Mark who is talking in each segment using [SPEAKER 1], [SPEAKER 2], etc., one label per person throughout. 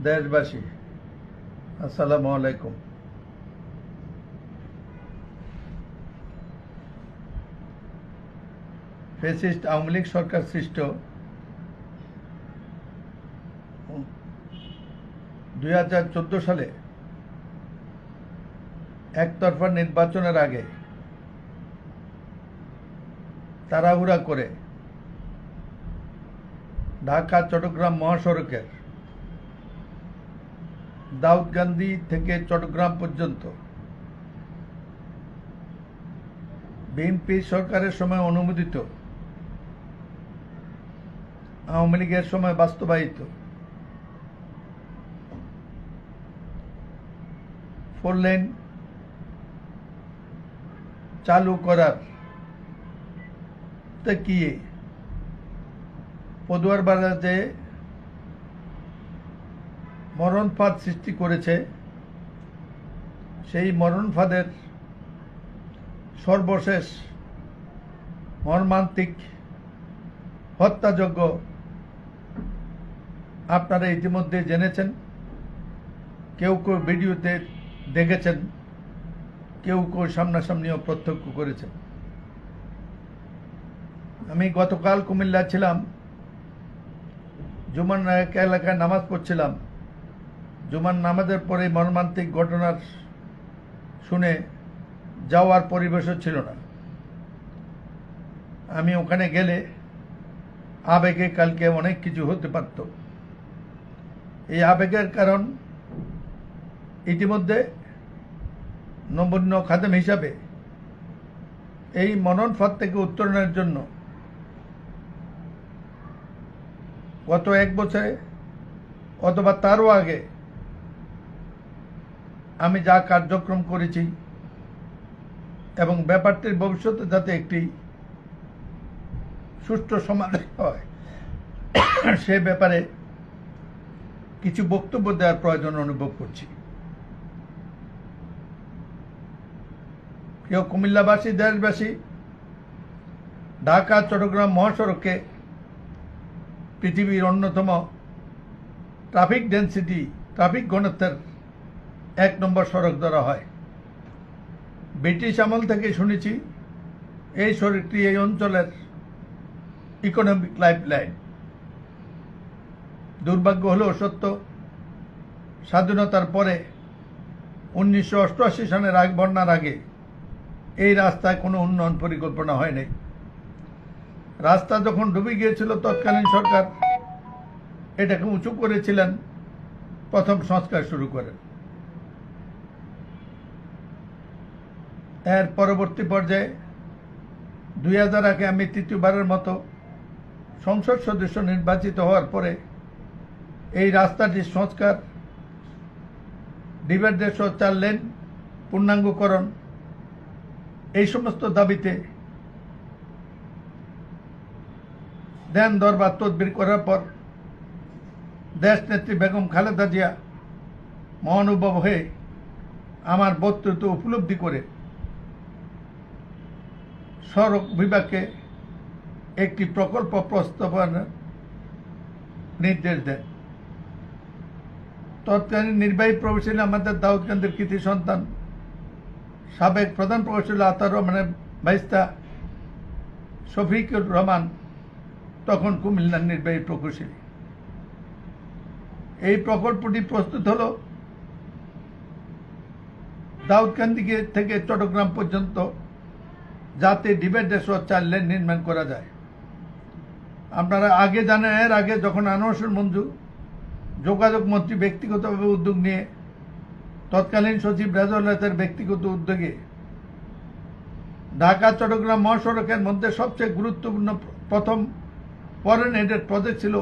[SPEAKER 1] দেশবাসী, আসসালামু আলাইকুম। ফ্যাসিস্ট আওয়ামী লীগ সরকার সৃষ্ট 2014 সালে একতরফা নির্বাচনের আগে তাড়াহুড়া করে ঢাকা চট্টগ্রাম মহাসড়কের দাউদকান্দি থেকে চট্টগ্রাম পর্যন্ত বিএনপি সরকারের সময় অনুমোদিত, আওয়ামী লীগের সময় বাস্তবায়িত 4 লেন চালু করার তাকিয়ে পদুয়ার বাজারে মরণ ফাঁদ সৃষ্টি করেছে, সেই মরণ ফাঁদের সর্বশেষ মর্মান্তিক হত্যাযজ্ঞ আপনারা ইতিমধ্যে জেনেছেন। কেউ কেউ ভিডিওতে দেখেছেন, কেউ কেউ সামনাসামনিও প্রত্যক্ষ করেছেন। আমি গতকাল কুমিল্লা ছিলাম, জুমার এলাকায় নামাজ পড়ছিলাম। জুমার নামাজের পরে মর্মান্তিক ঘটনার শুনে যাওয়ার পরিবেশও ছিল না। আমি ওখানে গেলে আবেগে কালকে অনেক কিছু হতে পারত। এই আবেগের কারণ, ইতিমধ্যে নবান্ন খাদেম হিসাবে এই মরণ ফাঁদ থেকে উত্তরণের জন্য গত 1 বছরে অথবা তারও আগে আমি যা কার্যক্রম করেছি এবং ব্যাপারটির ভবিষ্যতে যাতে একটি সুষ্ঠু সমাধান হয় সে ব্যাপারে কিছু বক্তব্য দেওয়ার প্রয়োজন অনুভব করছি। প্রিয় কুমিল্লাবাসী, দেশবাসী, ঢাকা চট্টগ্রাম মহাসড়কে পৃথিবীর অন্যতম ট্রাফিক ডেন্সিটি, ট্রাফিক ঘনত্বের 1 নম্বর সড়ক ধরা হয়। ব্রিটিশ আমল থেকে শুনেছি এই সড়কটি এই অঞ্চলের ইকোনমিক লাইফলাইন। দুর্ভাগ্য হলেও সত্য, স্বাধীনতার পরে 1988 সালের বন্যার আগে এই রাস্তায় কোনো উন্নয়ন পরিকল্পনা হয়নি। রাস্তা যখন ডুবে গিয়েছিল, তৎকালীন সরকার এটাকে উঁচু করেছিলেন, প্রথম সংস্কার শুরু করেন। এর পরবর্তী পর্যায়ে 2001-এ আমি তৃতীয়বারের মতো সংসদ সদস্য নির্বাচিত হওয়ার পরে এই রাস্তাটির সংস্কার, ডিভাইডার সহ 4 লেন পূর্ণাঙ্গকরণ, এই সমস্ত দাবিতে দেন দরবার তদবির করার পর দেশ নেত্রী বেগম খালেদা জিয়া মহানুভব হয়ে আমার বক্তব্য উপলব্ধি করে সড়ক বিভাগকে একটি প্রকল্প প্রস্তাবনার নির্দেশ দেন। তৎকালীন নির্বাহী প্রকৌশলী আমাদের দাউদকান্দির কৃতি সন্তান, সাবেক প্রধান প্রকৌশলী আতাউর রহমানের ভাইস্তা শফিকুর রহমান তখন কুমিল্লার নির্বাহী প্রকৌশলী। এই প্রকল্পটি প্রস্তুত হল দাউদকান্দি থেকে চট্টগ্রাম পর্যন্ত, যাতে ডিভাইডার সহ 4 লেন নির্মাণ করা যায়। আপনারা আগে জানেন, এর আগে যখন আনোয়ার হোসেন মঞ্জু যোগাযোগ মন্ত্রী ব্যক্তিগতভাবে উদ্যোগ নিয়ে তৎকালীন সচিব রেজাউল হকের ব্যক্তিগত উদ্যোগে ঢাকা চট্টগ্রাম মহাসড়কের মধ্যে সবচেয়ে গুরুত্বপূর্ণ প্রথম ফরেন এডেড প্রজেক্ট ছিল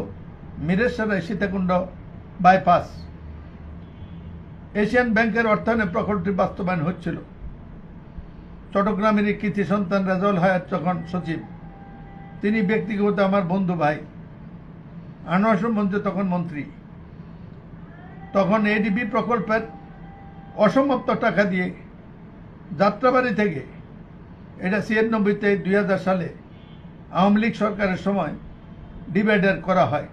[SPEAKER 1] মিরেশ্বরাই সীতাকুণ্ড বাইপাস। এশিয়ান ব্যাংকের অর্থায়নে প্রকল্পটি বাস্তবায়ন হচ্ছিল। চট্টগ্রামের কৃতি সন্তান রেজাউল হক যখন সচিব, তিনি ব্যক্তিগত আমার বন্ধু ভাই। আনোয়ার হোসেন মঞ্জু তখন মন্ত্রী। তখন এডিবি প্রকল্পের অসমাপ্ত টাকা দিয়ে যাত্রাবাড়ি থেকে, এটা 96-তে 2000 সালে আওয়ামী লীগ সরকারের সময় ডিভাইডার করা হয়।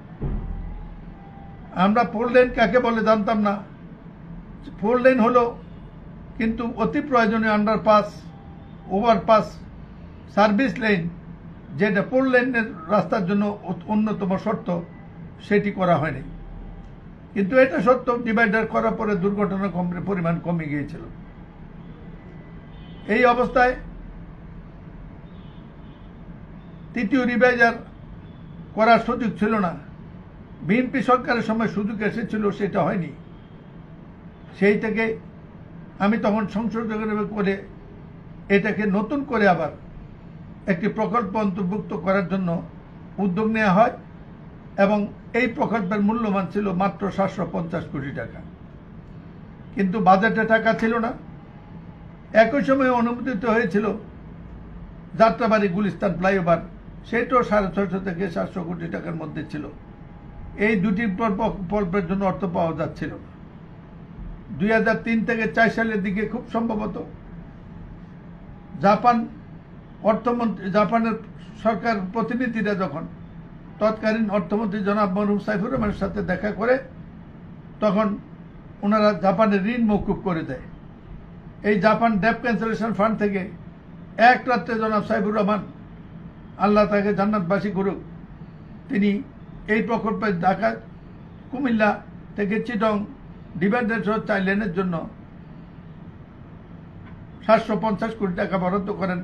[SPEAKER 1] আমরা 4 লেন কাকে বলে জানতাম না। 4 লেন হলো কিন্তু অতি প্রয়োজনীয় আন্ডারপাস, ওভারপাস, সার্ভিস লেন, যেটা 4 লেনের রাস্তার জন্য অন্যতম শর্ত, সেটি করা হয়নি। কিন্তু এটা সত্য, ডিভাইডার করার পরে দুর্ঘটনার পরিমাণ কমে গিয়েছিল। এই অবস্থায় তৃতীয় ডিভাইডার করার সুযোগ ছিল না। বিএনপি সরকারের সময় সুযোগ এসেছিল, সেটা হয়নি। সেই থেকে আমি তখন সংশোধন করে এটাকে নতুন করে আবার একটি প্রকল্প অন্তর্ভুক্ত করার জন্য উদ্যোগ নেওয়া হয় এবং এই প্রকল্পের মূল্যমান ছিল মাত্র 750 কোটি টাকা। কিন্তু বাজেটে টাকা ছিল না। একই সময়ে অনুমোদিত হয়েছিল যাত্রাবাড়ি গুলিস্তান ফ্লাইওভার, সেটাও 650 থেকে 700 কোটি টাকার মধ্যে ছিল। এই দুটি প্রকল্পের জন্য অর্থ পাওয়া যাচ্ছিল না। 2003 থেকে 4 সালের দিকে খুব সম্ভবত জাপানের সরকার প্রতিনিধিরা যখন তৎকালীন অর্থমন্ত্রী জনাব মরহুম সাইফুর রহমানের সাথে দেখা করে, তখন ওনারা জাপানের ঋণ মওকুফ করে দেয়। এই জাপান ডেপ ক্যান্সেলেশন ফান্ড থেকে এক রাত্রে জনাব সাইফুর রহমান, আল্লাহ তাকে জান্নাতবাসী করুক, তিনি এই প্রকল্পে ঢাকা কুমিল্লা থেকে চিটং ডিভাইডার সহ 4 লেনের জন্য 750 কোটি টাকা বরাদ্দ করেন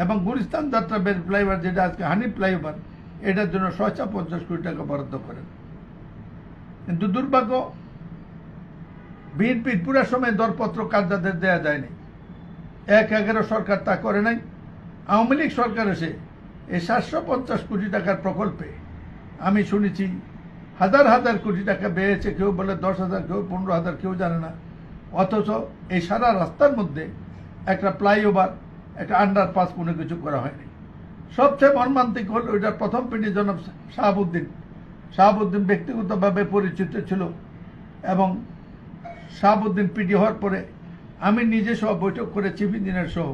[SPEAKER 1] এবং গুলিস্তান যাত্রাবাড়ি ফ্লাইওভার, যেটা আজকে হানি ফ্লাইওভার, এটার জন্য 650 কোটি টাকা বরাদ্দ করেন। কিন্তু দুর্ভাগ্য, বিএনপির পুরো সময় দরপত্র কার্যাদের দেওয়া যায়নি। 1/11 সরকার তা করে নাই। আওয়ামী লীগ সরকার এসে এই 750 কোটি টাকার প্রকল্পে আমি শুনেছি হাজার হাজার কোটি টাকা বেড়েছে, কেউ বলে 10,000, কেউ 15,000, কেউ জানে না। অথচ এই সারা রাস্তার মধ্যে একটা ফ্লাইওভার, একটা আন্ডারপাস, কোনো কিছু করা হয়নি। সবচেয়ে মর্মান্তিক হল এটার প্রথম পিডি জনাব শাহাবুদ্দিন ব্যক্তিগতভাবে পরিচিত ছিল এবং শাহাবুদ্দিন পিডি হওয়ার পরে আমি নিজে সহ বৈঠক করে চিফ ইঞ্জিনিয়ার সহ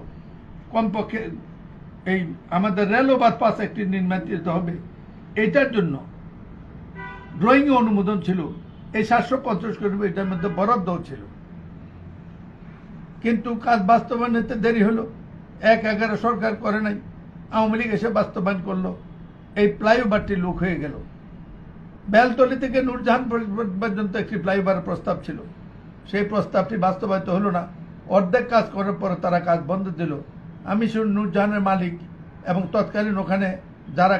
[SPEAKER 1] কমপক্ষে এই আমাদের রেল ওভারপাস একটি নির্মিত হবে, এটার জন্য ড্রয়িং অনুমোদন ছিল। এই 750 কোটি এটার মধ্যে বরাদ্দও ছিল, কিন্তু কাজ বাস্তবায়ন হতে দেরি হলো। 1/11 সরকার করে নাই, আওয়ামী লীগ এসে বাস্তবায়ন করলো। এই ফ্লাইওভারটি লোক হয়ে গেল। বেলতলি থেকে নূরজাহান পর্যন্ত একটি ফ্লাইওভারের প্রস্তাব ছিল, সেই প্রস্তাবটি বাস্তবায়িত হলো না। অর্ধেক কাজ করার পরে তারা কাজ বন্ধ দিল। আমি শুন নূরজাহানের মালিক এবং তৎকালীন ওখানে যারা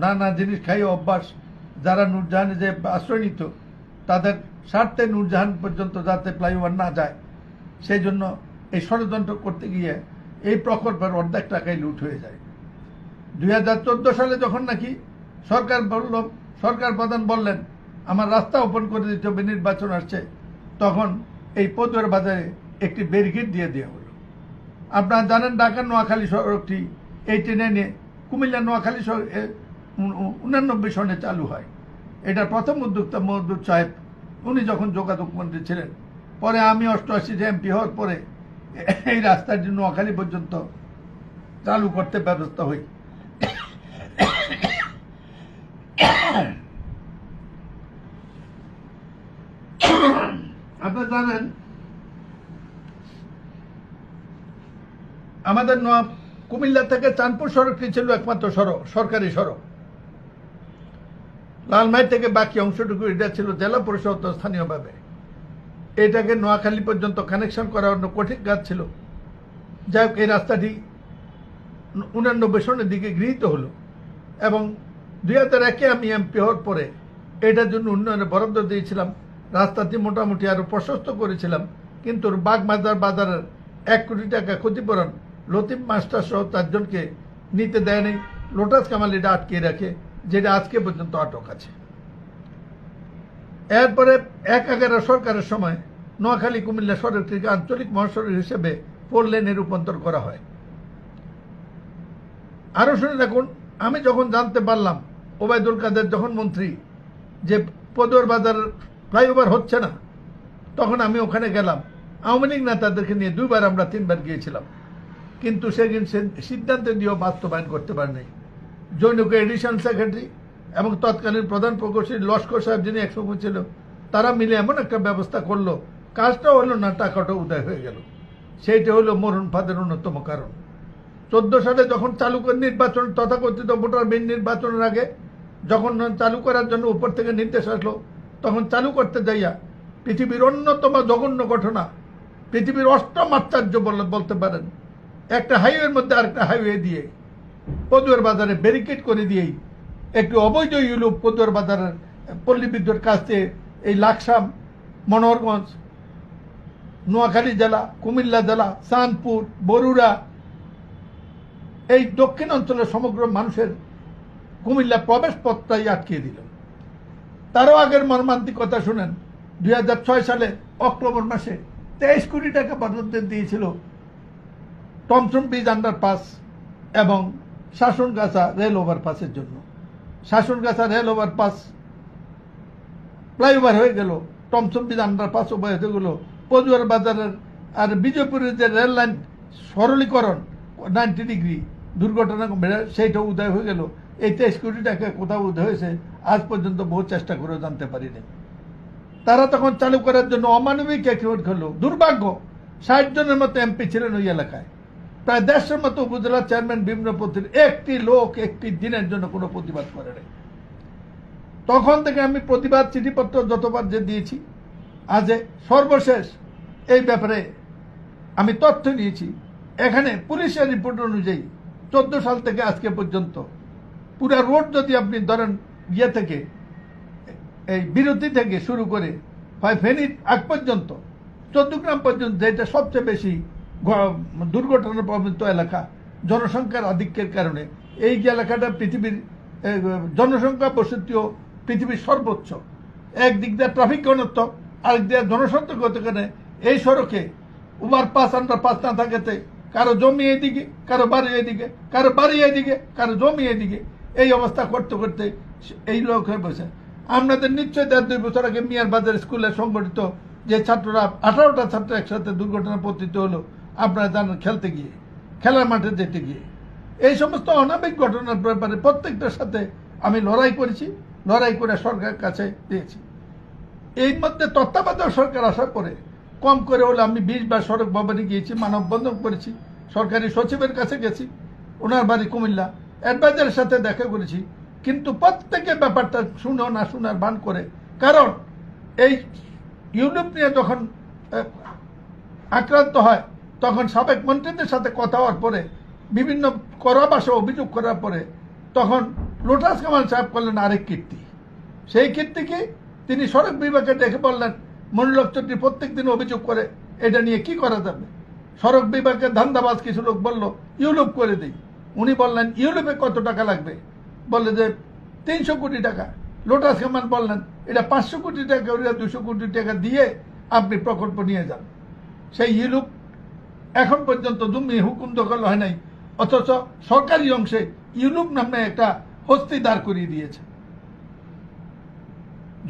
[SPEAKER 1] নানা জিনিস খাই অভ্যাস, যারা নূরজাহানে যে আশ্রয় নিত, তাদের স্বার্থে নূরজাহান পর্যন্ত যাতে ফ্লাইওভার না যায়, সেই জন্য এই ষড়যন্ত্র করতে গিয়ে এই প্রকল্পের অর্ধেক টাকাই লুট হয়ে যায়। 2014 সালে যখন নাকি সরকার প্রধান বললেন আমার রাস্তা ওপেন করে দিতে হবে, নির্বাচন আসছে, তখন এই পদুয়ার বাজারে একটি ব্যারিকেড দিয়ে দেওয়া হলো। আপনারা জানেন ঢাকা নোয়াখালী সড়কটি 89-এ কুমিল্লা নোয়াখালী 89 সনে চালু হয়। এটা প্রথম উদ্যোক্তা মওদুদ সাহেব, উনি যখন যোগাযোগ মন্ত্রী ছিলেন। পরে আমি 88 এমপি হওয়ার পরে এই রাস্তাটি নোয়াখালী পর্যন্ত চালু করতে ব্যবস্থা হই। আপনারা জানেন আমাদের কুমিল্লা থেকে চাঁদপুর সড়কটি ছিল একমাত্র সরকারি সড়ক। লালমাই থেকে বাকি অংশটুকু এটা ছিল জেলা পরিষদ স্থানীয়ভাবে। এটাকে নোয়াখালী পর্যন্ত কানেকশন করা অন্য কঠিন কাজ ছিল। যাই হোক, এই রাস্তাটি 89 সনের দিকে গৃহীত হলো এবং 2001-এ আমি এমপি হওয়ার পরে এটার জন্য উন্নয়নে বরাদ্দ দিয়েছিলাম। রাস্তাটি মোটামুটি আরো প্রশস্ত করেছিলাম, কিন্তু বাগবাজার বাজারের 1 কোটি টাকা ক্ষতিপূরণ লতিফ মাস্টার সহ 4 জনকে নিতে দেয়নি। লোটাস কামাল এটা আটকে রাখে, যেটা আজকে পর্যন্ত আটক আছে। এরপরে 1/11 সরকারের সময় নোয়াখালী কুমিল্লা সড়কটিকে আঞ্চলিক মহাসড়ক হিসেবে 4 লেনে রূপান্তর করা হয়। আরো শুনে রাখুন, আমি যখন জানতে পারলাম ওবায়দুল কাদের যখন মন্ত্রী যে পদুয়ার বাজার ফ্লাইওভার হচ্ছে না, তখন আমি ওখানে গেলাম। আওয়ামী লীগ নেতাদেরকে নিয়ে 2বার আমরা 3বার গিয়েছিলাম, কিন্তু সেদিন সিদ্ধান্ত দিয়েও বাস্তবায়ন করতে পারেনি। জৈনকে এডিশনাল সেক্রেটারি এবং তৎকালীন প্রধান প্রকৌশলী লস্কর সাহেব যিনি একসময় ছিল, তারা মিলে এমন একটা ব্যবস্থা করলো, কাজটা হলো না, টাকাটা উদয় হয়ে গেল। সেইটা হলো মরণ ফাঁদের অন্যতম কারণ। 14 সালে যখন চালু করে নির্বাচন, তথাকথিত ভোটার বিল নির্বাচনের আগে যখন চালু করার জন্য উপর থেকে নির্দেশ আসলো, তখন চালু করতে যাইয়া পৃথিবীর অন্যতম জঘন্য ঘটনা, পৃথিবীর অষ্টম আশ্চর্য বলতে পারেন, একটা হাইওয়ের মধ্যে আরেকটা হাইওয়ে দিয়ে পদুয়ার বাজারে ব্যারিকেড করে দিয়েই একটি অবৈধ ইউলুপ পদুয়ার বাজারের পল্লী বিদ্যুৎ কাছে এই লাকসাম, মনোহরগঞ্জ, নোয়াখালী জেলা, কুমিল্লা জেলা, চাঁদপুর, বরুড়া, এই দক্ষিণ অঞ্চলের সমগ্র মানুষের কুমিল্লা প্রবেশ পথটাই আটকিয়ে দিল। তারও আগের মর্মান্তিকতা শুনেন, 2006 সালে অক্টোবর মাসে 23 কোটি টাকা বরাদ্দ দিয়েছিল টমসন ব্রিজ আন্ডারপাস এবং শাসনগাছা রেল ওভারপাসের জন্য। শাসনগাছা রেল ওভারপাস ফ্লাইওভার হয়ে গেল, টমসন ব্রিজ আন্ডারপাস ওভার হয়ে গেল, পদুয়ার বাজারের আর বিজয়পুরের যে রেল লাইন সরলীকরণ 90 ডিগ্রি দুর্ঘটনা সেইটা উদয় হয়ে গেল। এই 23 কোটি টাকা কোথাও উদয় হয়েছে আজ পর্যন্ত বহু চেষ্টা করেও জানতে পারিনি। তারা তখন চালু করার জন্য অমানবিক অ্যাক্টিভিটি করলো। দুর্ভাগ্য, 60 জনের মতো এমপি ছিলেন ওই এলাকায়, প্রায় 150 মতো উপজেলা চেয়ারম্যান, বিভিন্ন পত্রির একটি লোক একটি দিনের জন্য কোনো প্রতিবাদ করে নাই। তখন থেকে আমি প্রতিবাদ চিঠিপত্র যতবার যে দিয়েছি, আজ সর্বশেষ এই ব্যাপারে আমি তথ্য নিয়েছি। এখানে পুলিশের রিপোর্ট অনুযায়ী 14 সাল থেকে আজকে পর্যন্ত পুরা রোড যদি আপনি ধরেন ইয়ে থেকে এই বিরতি থেকে শুরু করে ফেনীর আগ পর্যন্ত 14 গ্রাম পর্যন্ত, যেটা সবচেয়ে বেশি দুর্ঘটনা প্রবণিত এলাকা জনসংখ্যার আধিক্যের কারণে, এই যে এলাকাটা পৃথিবীর জনসংখ্যা বসতিও পৃথিবীর সর্বোচ্চ, একদিক দিয়ে ট্রাফিক ঘনত্ব, আরেক দিয়ে জনসংখ্যাগত কারণে এই সড়কে ওভারপাস আন্ডারপাস না থাকাতে কারো জমি এদিকে, কারো বাড়ি এদিকে, কারো বাড়ি এদিকে, কারো জমি এদিকে, এই অবস্থা করতে করতে এই লোক হয়ে বসে। আপনাদের নিশ্চয় 1.5-2 বছর আগে মিয়ার বাজার স্কুলে সংগঠিত যে ছাত্ররা 18টা ছাত্র একসাথে দুর্ঘটনা পতিত হলো, আপনারা জানেন, খেলতে গিয়ে, খেলার মাঠে যেতে গিয়ে। এই সমস্ত অনাবিক ঘটনার ব্যাপারে প্রত্যেকটার সাথে আমি লড়াই করেছি, লড়াই করে সরকারের কাছে দিয়েছি। এই মধ্যে তত্ত্বাবধায়ক সরকার আসার পরে কম করে হলে আমি 20 বার সড়ক ভবনে গিয়েছি, মানববন্ধন করেছি, সরকারি সচিবের কাছে গেছি, ওনার বাড়ি কুমিল্লা, অ্যাডভাইজারের সাথে দেখা করেছি, কিন্তু প্রত্যেকে ব্যাপারটা শুনো না শোনার ভান করে। কারণ এই ইউরোপ নিয়ে যখন আক্রান্ত হয়, তখন সাবেক মন্ত্রীদের সাথে কথা হওয়ার পরে, বিভিন্ন করাবাসে অভিযোগ করার পরে, তখন লোটাস কামাল সাহেব করলেন আরেক কীর্তি। সেই কীর্তিকে তিনি সড়ক বিভাগে ডেকে বললেন, মনিলক চৌধুরী প্রত্যেক দিন অভিযোগ করে, এটা নিয়ে কি করা যাবে? সড়ক বিভাগের ধান্দাবাজ কিছু লোক বলল ইউলুপ করে দিই। উনি বললেন ইউলুপে কত টাকা লাগবে? বললে যে 300 কোটি টাকা। লোটাস কামাল বললেন এটা 500 কোটি টাকা, 200 কোটি টাকা দিয়ে আপনি প্রকল্প নিয়ে যান। সেই ইউলুপ এখন পর্যন্ত জমি হুকুম দখল হয় নাই, অথচ সরকারি অংশে ইউলুপ নামে একটা হস্তি দাঁড় করিয়ে দিয়েছে।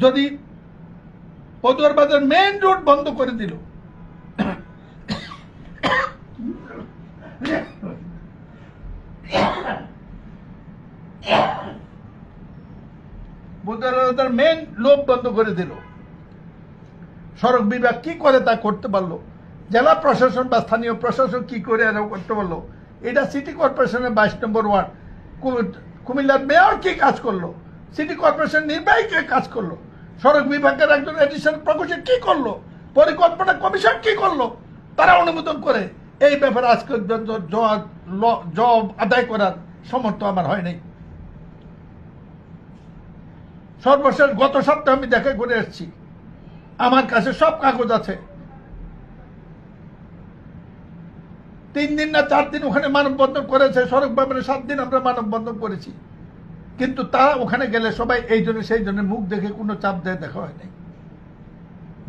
[SPEAKER 1] যদি পদুয়ার বাজার মেইন রোড বন্ধ করে দিল, মেইন লোভ বন্ধ করে দিল, সড়ক বিভাগ কি করে তা করতে পারলো, জেলা প্রশাসন বা স্থানীয় প্রশাসন কি করে করতে পারলো, এটা সিটি কর্পোরেশনের 22 নম্বর ওয়ার্ড, কুমিল্লার মেয়র কি কাজ করলো, সিটি কর্পোরেশন নির্বাহী কে কাজ করলো, সড়ক বিভাগের একজন এডিশনাল প্রকৌশলী কি করলো, পরিকল্পনা কমিশন কি করলো, তারা অনুমোদন করে। এই ব্যাপারে আজকে জবাব আদায় করার সমর্থ আমার হয় নাই। সর্বশেষ গত সপ্তাহে আমি দেখা করে এসেছি, আমার কাছে সব কাগজ আছে। 3 দিন না 4 দিন ওখানে মানববন্ধন করেছে, সড়ক ব্যাপারে 7 দিন আমরা মানববন্ধন করেছি, কিন্তু তারা ওখানে গেলে সবাই এই জন্য সেই জন্য মুখ দেখে কোনো চাপ দিয়ে দেখা হয় নাই।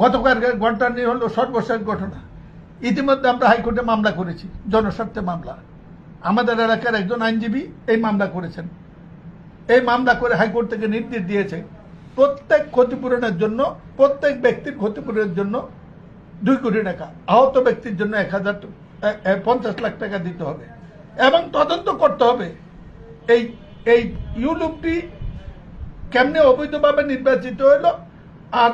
[SPEAKER 1] গতকাল ঘন্টা নিয়ে হলো সর্বশেষ ঘটনা। ইতিমধ্যে আমরা হাইকোর্টে মামলা করেছি, জনস্বার্থে মামলা। আমাদের এলাকার একজন আইনজীবী এই মামলা করেছেন। এই মামলা করে হাইকোর্ট থেকে নির্দেশ দিয়েছে প্রত্যেক ক্ষতিপূরণের জন্য, প্রত্যেক ব্যক্তির ক্ষতিপূরণের জন্য 2 কোটি টাকা, আহত ব্যক্তির জন্য 50 লাখ টাকা দিতে হবে এবং তদন্ত করতে হবে এই ইউলুপটি কেমনে অবৈধভাবে নির্বাচিত হলো আর